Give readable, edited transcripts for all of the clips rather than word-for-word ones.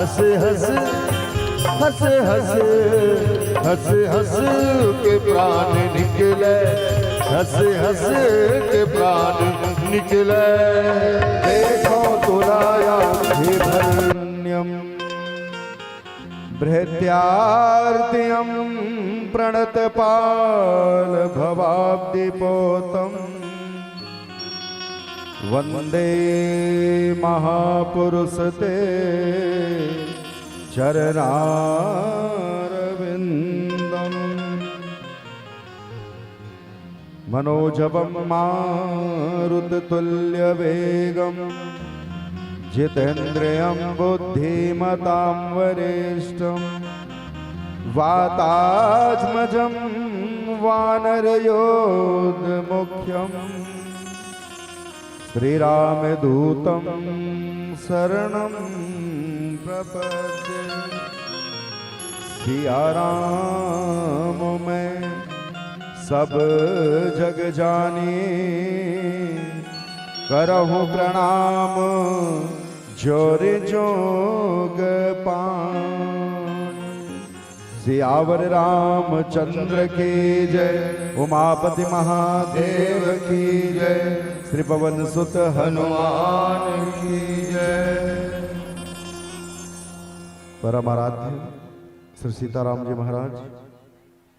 हंस हंस हंस हंस हंस हंस के प्राण निकले, हंस हंस के प्राण निकले। देखो तुलाया भरण्यम बृहत्यार्तियम प्रणतपाल भवाब्दिपोतम वंदे महापुरुष ते चरणारविंदम। मनोजवम मारुततुल्यवेगम जितेन्द्रियं बुद्धिमतां वरिष्ठं वातात्मजं वानरयोधमुख्यं श्रीरामदूतं शरणं प्रपद्ये। सिया राम मैं सब जग जानी, करहु प्रणाम जोर जोग पान। सियावर रामचंद्र की जय, उमापति महादेव की जय, श्री पवन सुत हनुमान की जय। परम आराध्य श्री सीताराम जी महाराज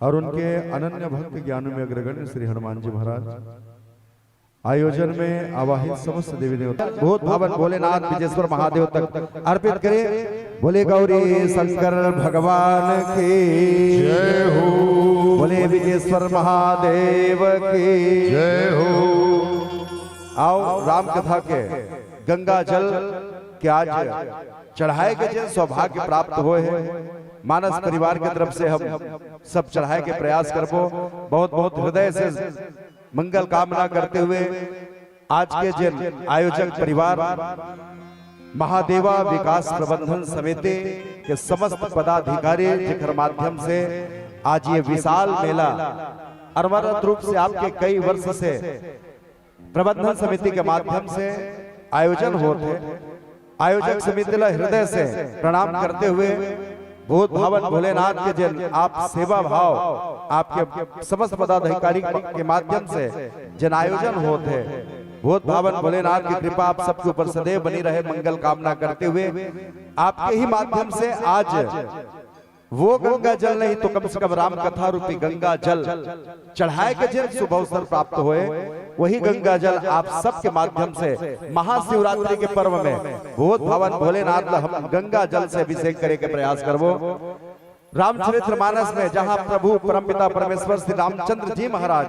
और उनके अनन्य भक्त ज्ञान में अग्रगण्य श्री हनुमान जी महाराज आयोजन में आवाहित समस्त देवी देवता भूत भावन भोलेनाथ विजेश्वर महादेव तक अर्पित करें। बोले गौरी शंकर भगवान की जय हो, बोले विजेश्वर महादेव की जय हो। आओ राम कथा के गंगा जल के आज चढ़ाए के जिन सौभाग्य प्राप्त हुए हैं, मानस परिवार की तरफ से हम सब चढ़ाए के प्रयास करबो। बहुत बहुत हृदय से मंगल कामना करते हुए आज के जिन आयोजक परिवार महादेवा विकास प्रबंधन समिति के समस्त पदाधिकारी जिकर माध्यम से आज ये विशाल मेला अनवरत रूप से आपके कई वर्ष से प्रबंधन समिति के माध्यम से आयोजन होते, आयोजक समिति ला हृदय से प्रणाम करते हुए भूत भावन भोलेनाथ के जिन आप सेवा भाव आपके समस्त पदाधिकारी के माध्यम से जिन आयोजन होते, भूत भावन भोलेनाथ की कृपा आप सबके ऊपर सदैव बनी रहे, मंगल कामना करते हुए आपके ही माध्यम से आज वो गंगा जल नहीं तो कम से कम राम कथा रूपी गंगा जल चढ़ाए के जिन शुभ अवसर प्राप्त हुए, वही गंगा जल आप सबके माध्यम से महाशिवरात्रि के पर्व में भूत भावन भोलेनाथ हम गंगा जल से अभिषेक करे के प्रयास करबो। रामचरितमानस में जहां प्रभु परमपिता परमेश्वर श्री रामचंद्र जी महाराज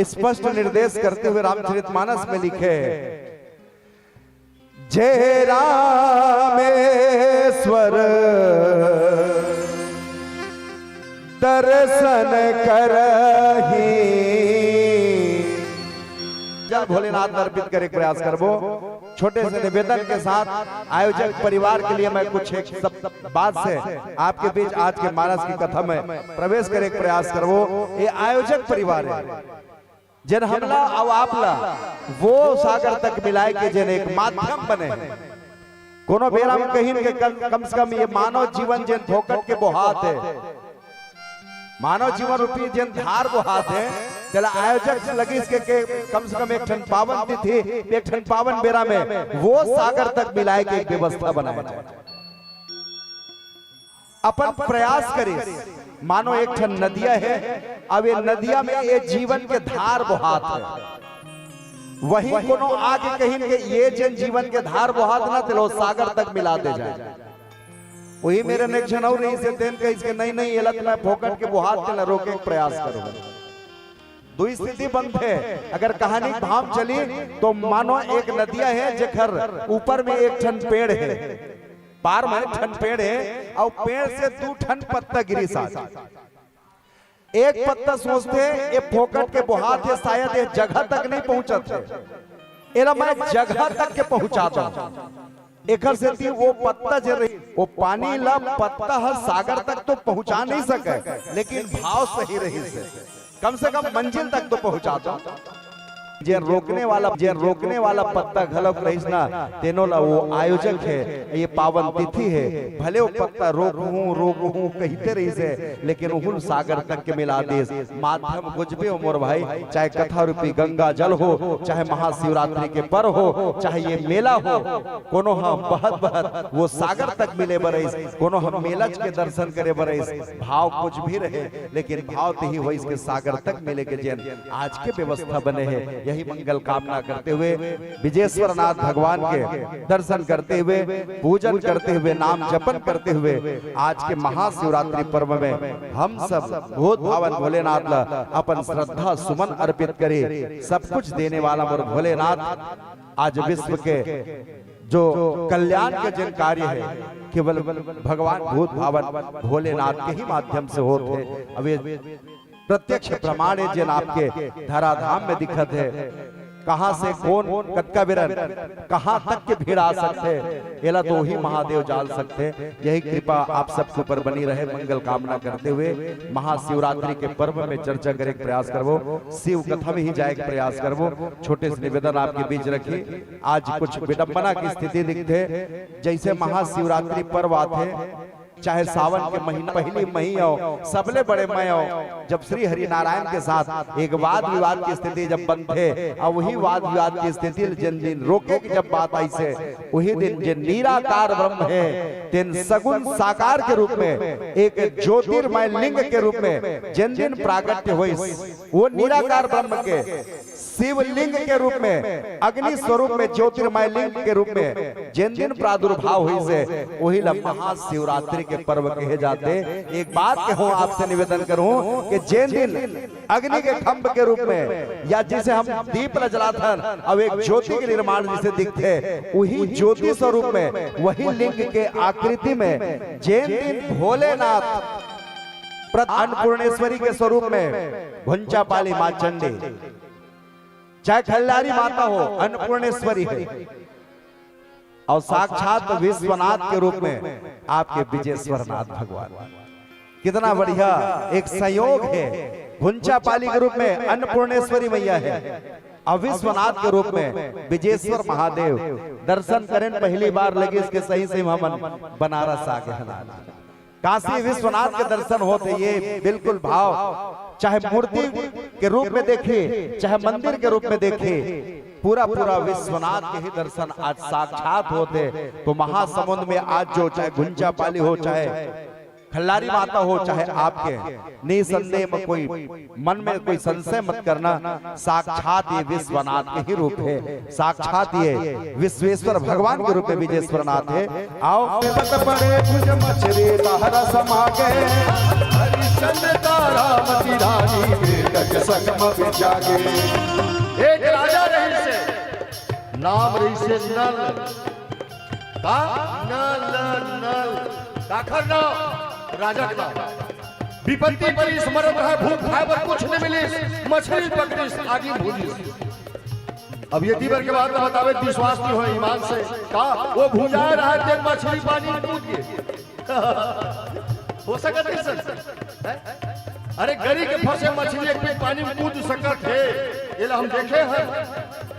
स्पष्ट निर्देश करते हुए रामचरितमानस में लिखे, जय रामेश्वर दर्शन करही। जल भोलेनाथ अर्पित करे प्रयास करबो। छोटे से निवेदन के साथ आयोजक परिवार के लिए मैं कुछ एक सब बात से आपके बीच आज के मानस की कथा में प्रवेश करे प्रयास करबो। ये आयोजक परिवार है जिन हमला और आपला वो सागर तक मिलाए के जिन एक माध्यम बने, कोनो बेरा में कहीं के कम से कम ये मानव जीवन जिन फोकट के बोहात है, मानव जीवन रूपी जिन धार बोहात है, चला आयोजक लगी इसके कम से कम एक ठन पावन तिथि, एक ठन पावन बेरा में वो सागर तक मिलाए के एक व्यवस्था बनाया जाए। अपन प्रयास करें, मानो एक ठन नदिया है, अब ये नदिया में ये जीवन के धार बोहात है, वही कोनो आगे कहीं के ये जिन जीवन के धार बोहात ना तिलो सागर तक मिला दे जाए। वही मेरे नेक्शन और रही से तेन के इसके नहीं नहीं एलत में फोकट के बुहात के रोके प्रयास करूंगा। दो स्थिति बंद है, अगर कहानी भाव चली तो मानो एक नदिया है जेखर ऊपर में एक ठन पेड़ है, पार में ठन पेड़ है और पेड़ से 2 ठन पत्ता गिरी साथ। एक पत्ता सोचते ये फोकट के बुहात है, शायद ये जगह तक नहीं पहुंचते, एरा मैं जगह तक के पहुंचाता हूं। एक से वो पत्ता जो रही वो पानी ला पत्ता हर सागर तक तो पहुंचा नहीं सके, लेकिन भाव सही रही से कम मंजिल तक तो पहुंचाता। जे रोकने वाला पत्ता घलक रहीस ना तेनोला वो आयोजक है। ये पावन तिथि है, भले वो पत्ता रोकूं कहते रही से, लेकिन उहुन सागर तक के मिला देस माध्यम गुजबे हो मोर भाई। चाहे कथा रूपी गंगा जल हो, चाहे महाशिवरात्रि के पर्व हो, चाहे ये मेला हो, कोनो हम बहत वो सागर तक मिले बरईस, कोनो हम मेलच के दर्शन करे बरईस। भाव कुछ भी रहे, लेकिन भाव तो ही हो इसके सागर तक मिले के जैन आज के व्यवस्था बने हैं। यही मंगल कामना करते हुए विजेश्वर नाथ भगवान के दर्शन करते हुए, पूजन करते हुए, नाम जपन करते हुए आज के महाशिवरात्रि पर्व में हम सब भूत भावन भोलेनाथ ला अपन श्रद्धा सुमन अर्पित करे। सब कुछ देने वाला मोर भोलेनाथ आज विश्व के जो कल्याण के जन कार्य है केवल भगवान भूत भावन भोलेनाथ के ही माध्यम से होते हैं। अब प्रत्यक्ष प्रमाण है जिन आपके धराधाम में दिखत है। कहां से कौन कतका बिरन कहां तक के भीड़ आ सकते, एला तो ही महादेव जान सकते। यही कृपा आप सबके ऊपर बनी रहे, मंगल कामना करते हुए महाशिवरात्रि के पर्व में चर्चा करे प्रयास करवो, शिव कथा में ही जाए प्रयास करवो। छोटे से निवेदन आपके बीच रखी। आज कुछ विडंबना की स्थिति दिखते, जैसे महाशिवरात्रि पर्व आते, चाहे सावन के महीना पहली मही हो, सबले बड़े मय हो, जब श्री हरि नारायण के साथ एक वाद विवाद की स्थिति जब बनते, और वही वाद विवाद की स्थिति जिन दिन रोके की जब बात आई से, वही दिन जिन निराकार ब्रह्म है तिन सगुण साकार के रूप में, एक ज्योतिर्मय लिंग के रूप में जिन दिन प्रागट्य हुई, वो निराकार ब्रह्म के शिव लिंग के रूप में, अग्नि स्वरूप में, ज्योतिर्मय लिंग के रूप में जिन दिन प्रादुर्भाव हुई से, वही महाशिवरात्रि के पर्व कहे जाते। एक बात कहूं आपसे निवेदन करूं कि जिन दिन अग्नि के खंभ के रूप में, या जिसे हम दीप प्रज्वलाथन अब एक ज्योति के निर्माण जिसे दिखते, वही ज्योति स्वरूप में, वही लिंग के आकृति में जिन दिन भोलेनाथ अन्नपूर्णेश्वरी के स्वरूप में भुंचापाली मां चंडी, चाहे खल्लारी माता हो, अन्नपूर्णेश्वरी है, और साक्षात विश्वनाथ के रूप में आपके विजेश्वर नाथ भगवान। कितना बढ़िया एक संयोग है। भुंचापाली के रूप में अन्नपूर्णेश्वरी मैया है, और विश्वनाथ के रूप में विजेश्वर महादेव। दर्शन करें पहली बार लगे इसके सही से हम बनारस आ गए। काशी विश्वनाथ के दर्शन होते, ये बिल्कुल भाव, चाहे मूर्ति के रूप में देखे, चाहे मंदिर के रूप में देखे, पूरा विश्वनाथ के ही दर्शन आज साक्षात होते। तो महासमुंद में आज जो चाहे गुंजापाली हो, चाहे खल्लारी माता हो, चाहे आपके निसंदेह में कोई मन में कोई संशय मत करना, साक्षात ये विश्वनाथ के ही रूप है, साक्षात ये विश्वेश्वर भगवान के रूप में विजेश्वर नाथ है। आओ बड़े कुछ मछली लहरा समा के, हरिश्चंद्र तारामती रानी वेद संगम विचागे। एक राजा रही से, नाम रही से नल, का नल दाखर ना राजा का विपत्ति परी स्मरण है, भूख खाए पर कुछ नहीं मिली, मछली पकड़ी आगे भूली। अब ये दीवर के बाद में बतावे विश्वास नहीं हो ईमान से, का वो भूजा रहा है मछली पानी में कूद गए। हो सकत है सर? अरे गरी के फंसे मछली एक पे पानी में कूद सकत है, ये हम देखे हैं,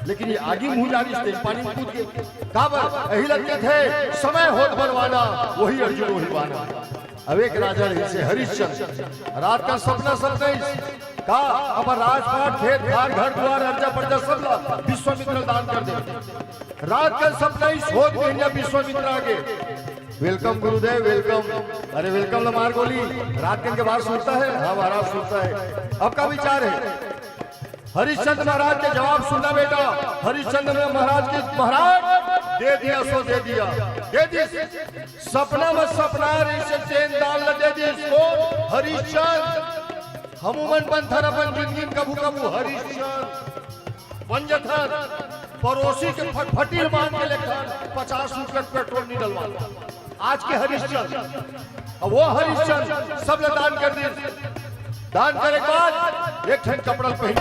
लेकिन ये आगे मुंह जारी से पानी में कूद गए। काबर यही लगते थे समय होत बनवाना, वही अर्जुन वही बाना। अब एक राजा से हरिश्चंद्र, रात का सपना सपना का अब राजपाट खेत घर घर द्वार अर्जा पर्जा सब विश्वामित्र दान कर दे। रात का सपना ही सोच गई विश्वामित्र आगे, वेलकम गुरुदेव वेलकम। अरे वेलकम लमार गोली, रात के बाद सुनता है? हाँ महाराज सुनता है। अब का विचार है? हरिश्चंद्र महाराज के जवाब सुनना बेटा। हरिश्चंद्र महाराज के महाराज दे दिया सो दे दिया, दे दी सपना में सपना से चैन दान दे दी सो। हरिश्चंद्र हमूमन पंथर अपन जिंदगी कबू कबू हरिश्चंद्र पंजथर पड़ोसी के फटफटी मान के लेकर 50 लीटर पेट्रोल नहीं डलवा। आज के हरिश्चंद्र, वो हरिश्चंद्र सब दान कर दिए। दान करे के बाद एक ठन कपड़ा पहन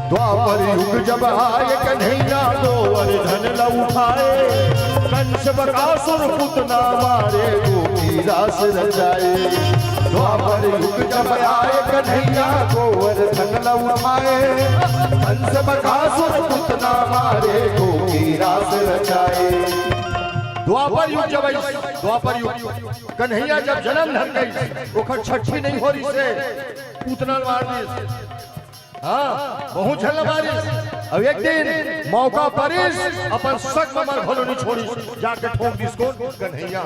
द्वापर युग जब आए कन्हैया गोवर्धन ल उठाए, कंस बकासुर पुतना मारे गोपी रास रचाए। द्वापर युग जब आए कन्हैया गोवर्धन ल उठाए, कंस बकासुर पुतना मारे गोपी रास रचाए। द्वापर युग जब द्वापर युग कन्हैया जब जन्म धर गई, ओखर छठी नहीं हो रही से पूतना मार दी। हाँ बहुत झल बारिश। अब एक दिन मौका परिस अपन सक मर भलो नहीं छोड़ी, जाके ठोक दिस को कन्हैया।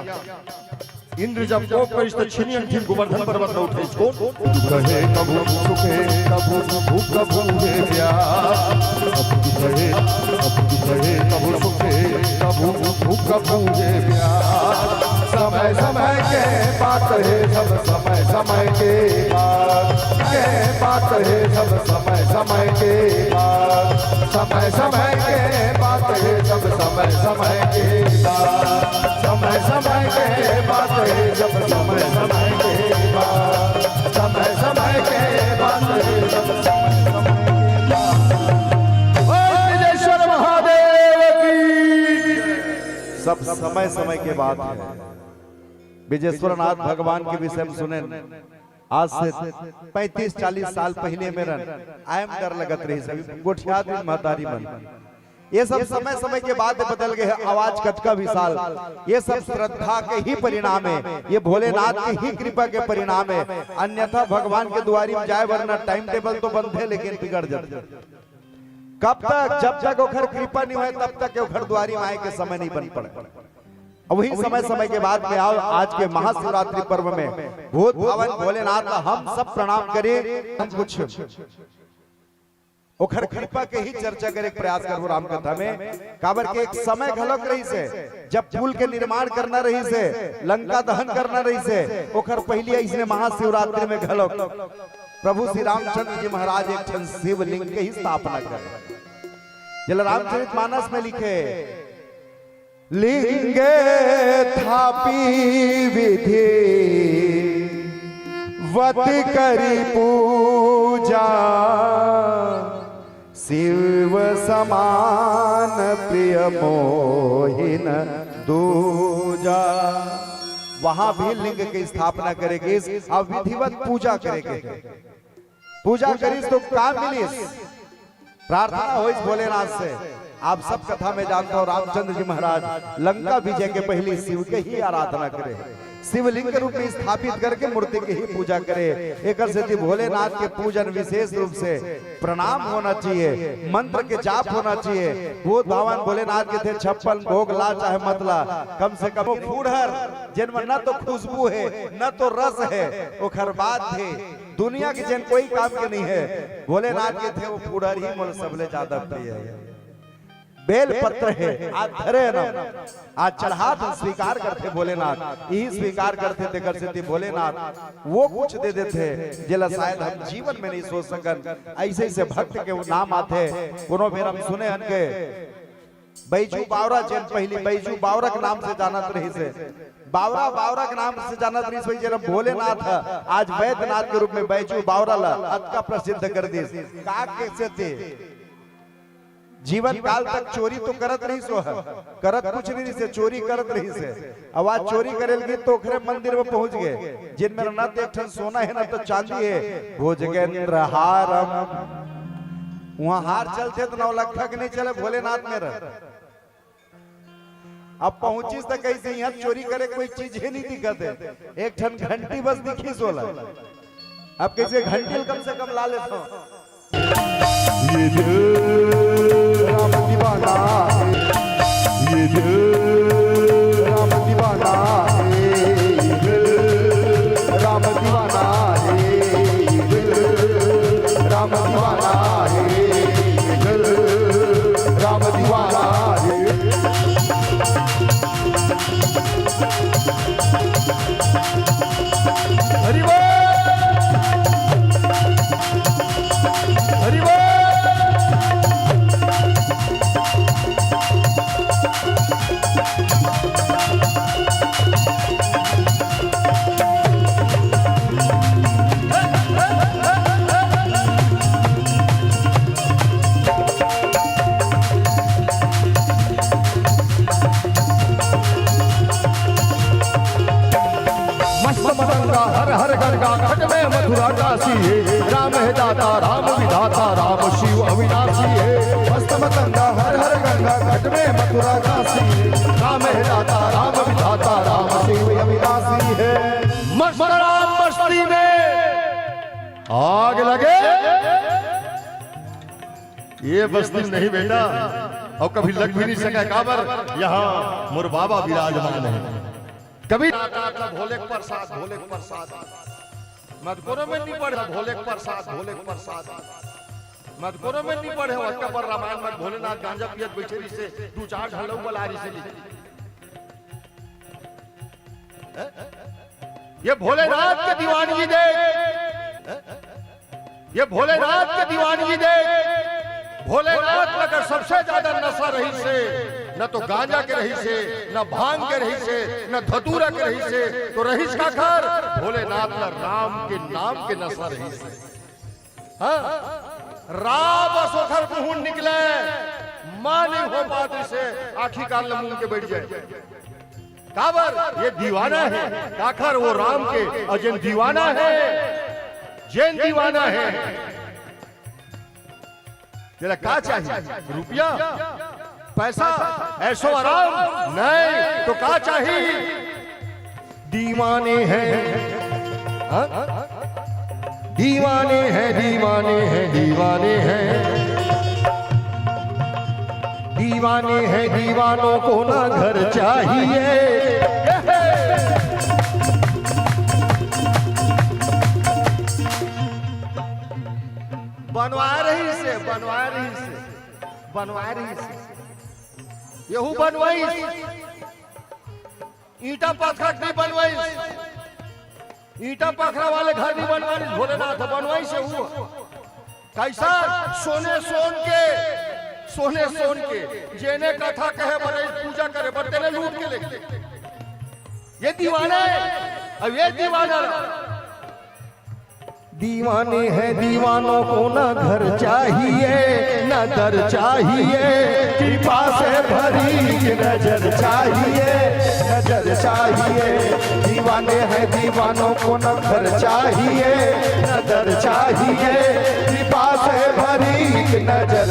इंद्र जब कोप परिस तो छिनियन थी गोवर्धन पर्वत न उठे इसको। कहे कबू सुखे कबू भूख कबू हे प्यार, कहे कबू सुखे कबू भूख कबू हे प्यार। समय समय के बात है सब समय समय के बात है सब समय समय के बात। समय समय के बात है सब समय समय के बात। समय समय के बात है सब समय समय के बात। समय समय के बात है सब समय समय के बात। विदेश्वर महादेव की सब समय समय के बाद है। विजेश्वरनाथ भगवान के विषय में सुने, आज से 35-40 साल पहले मेरा आयम डर लगत रही सभी गोठिया दिन महतारी मन। ये सब समय समय के बाद बदल गए। आवाज कटका विशाल, ये सब श्रद्धा के ही परिणाम है, ये भोलेनाथ की ही कृपा के परिणाम है। अन्यथा भगवान के द्वारी में जाए वरना टाइम टेबल तो बंद है लेकिन बिगड़ जाते। कब तक? जब तक ओखर कृपा नहीं हुए तब तक ओखर द्वारी में आए के समय नहीं बन पड़े। वही समय समय के बाद में आओ आज के महाशिवरात्रि पर्व में भूत भावन भोलेनाथ का हम सब प्रणाम करें। हम कुछ ओखर कृपा के ही चर्चा करे प्रयास करो राम कथा में। काबर के एक समय घलक रही से जब पुल के निर्माण करना रही से, लंका दहन करना रही से, ओखर पहले इसने महाशिवरात्रि में घलक प्रभु श्री रामचंद्र जी महाराज एक क्षण शिवलिंग के ही स्थापना करे। जल रामचरितमानस में लिखे, लिंगे थापी विधि वति करी पूजा, शिव समान प्रिय मोहिन दूजा। वहां भी लिंग की स्थापना करेगी, अब विधिवत पूजा करेगी। पूजा करीस तो काम मिलीस, प्रार्थना हो भोलेनाथ से। आप सब कथा में जानते हो रामचंद्र जी महाराज लंका विजय के पहले शिव के ही आराधना करे, शिवलिंग के रूप में स्थापित करके मूर्ति की ही पूजा करे। एक से भोलेनाथ के पूजन विशेष रूप से प्रणाम होना चाहिए, मंत्र के जाप होना चाहिए। भूत भावन भोलेनाथ के थे 56 भोग ला चाहे मत ला, कम से कम फूढ़र जिनमें न तो खुशबू है न तो रस है, वो खरबाद थे। दुनिया के जन कोई काम के नहीं है, भोलेनाथ के थे वो फूढ़र ही मोल सबले ज्यादा प्रिय है। बेल पत्र है आज धरे न, आज चढ़ा स्वीकार करते भोलेनाथ, यही स्वीकार करते थे कर से भोलेनाथ वो कुछ दे देते जिला शायद हम जीवन में नहीं सोच सकन। ऐसे ऐसे भक्त के नाम आते कोनो बेर हम सुने हन के बैजू बावरा जन पहली बैजू बावरा के नाम से जानत रही से, बावरा बावरा के नाम से जानत रही से। जरा भोलेनाथ आज वैद्यनाथ के रूप में बैजू बावरा ला अत प्रसिद्ध कर दी। का कैसे थे जीवन काल तक चोरी तो करत रही सो है, करत कुछ नहीं से चोरी करत रही से। आवाज चोरी करेलगी तो ओखरे मंदिर में पहुंच गए जिनमें न तो एक सोना है न तो चांदी है। भोजगेंद्र हारम वहां हार चलते तो 9 लाख के नहीं चले भोलेनाथ में रह। अब पहुंची तक कैसे यहाँ चोरी करे कोई चीज ही नहीं दिखत है, एक ठन घंटी बस दिखी सोला। अब कैसे घंटी कम से कम ला लेता हूं। ये राम दीवाना है, ये राम दीवाना है, राम दीवाना है, राम दीवाना है, राम दीवाना है। हरि बोल हरि बोल। मथुरा काशी है। राम है दाता राम विधाता राम शिव अविनाशी है। मस्त मतंगा हर हर गंगा घट में मथुरा काशी है। राम है दाता राम विधाता राम शिव अविनाशी है। मस्त राम मस्ती में आग लगे ये बस्ती नहीं बेटा, और कभी लग भी नहीं सका काबर, यहाँ मोर बाबा विराजमान है। कभी भोले के प्रसाद, भोले के प्रसाद मधुपुरों में नहीं पढ़े, भोले के प्रसाद, भोले के प्रसाद मधुपुरों में नहीं पढ़े। उसका पर रामायण में भोलेनाथ गांजा पियत बैठे रही से दू चार ढलऊ बलारी से ये भोलेनाथ के दीवानगी देख, ये भोलेनाथ के दीवानगी देख। भोलेनाथ अगर सबसे ज्यादा नशा रही से, न तो गांजा के रही से, न भांग के रही से, न धतूरा के रही से, तो रहीस का घर भोलेनाथ न राम के नाम के नशा रही से। हाँ? राम असोखर मुंह निकले मां नहीं हो पाती से आखिर काल मुंह के बैठ जाए। काबर ये दीवाना है, काखर वो राम के अजन दीवाना है, जैन दीवाना है। तेरा क्या चाहिए? रुपया, पैसा, ऐशो आराम? नहीं तो क्या चाहिए? दीवाने हैं, दीवाने हैं, दीवाने हैं, दीवाने हैं, दीवाने हैं। दीवानों को ना घर चाहिए। बनवा रही से, बनवा रही से, बनवा रही से, यहू बनवाई ईटा पत्थर नहीं बनवाई, ईटा पखरा वाले घर नहीं बनवाई, भोलेनाथ बनवाई से हुआ। कैसा? सोने सोन के, सोने सोन के जेने कथा कहे बड़े पूजा करे बड़ते ने लूट के लेके। ये दीवाना है, अब ये दीवाना दीवाने हैं। दीवानों को ना घर चाहिए, ना दर चाहिए, कृपा से भरी नजर चाहिए, नजर चाहिए। दीवाने हैं, दीवानों को ना घर चाहिए, ना दर चाहिए, कृपा से भरी नजर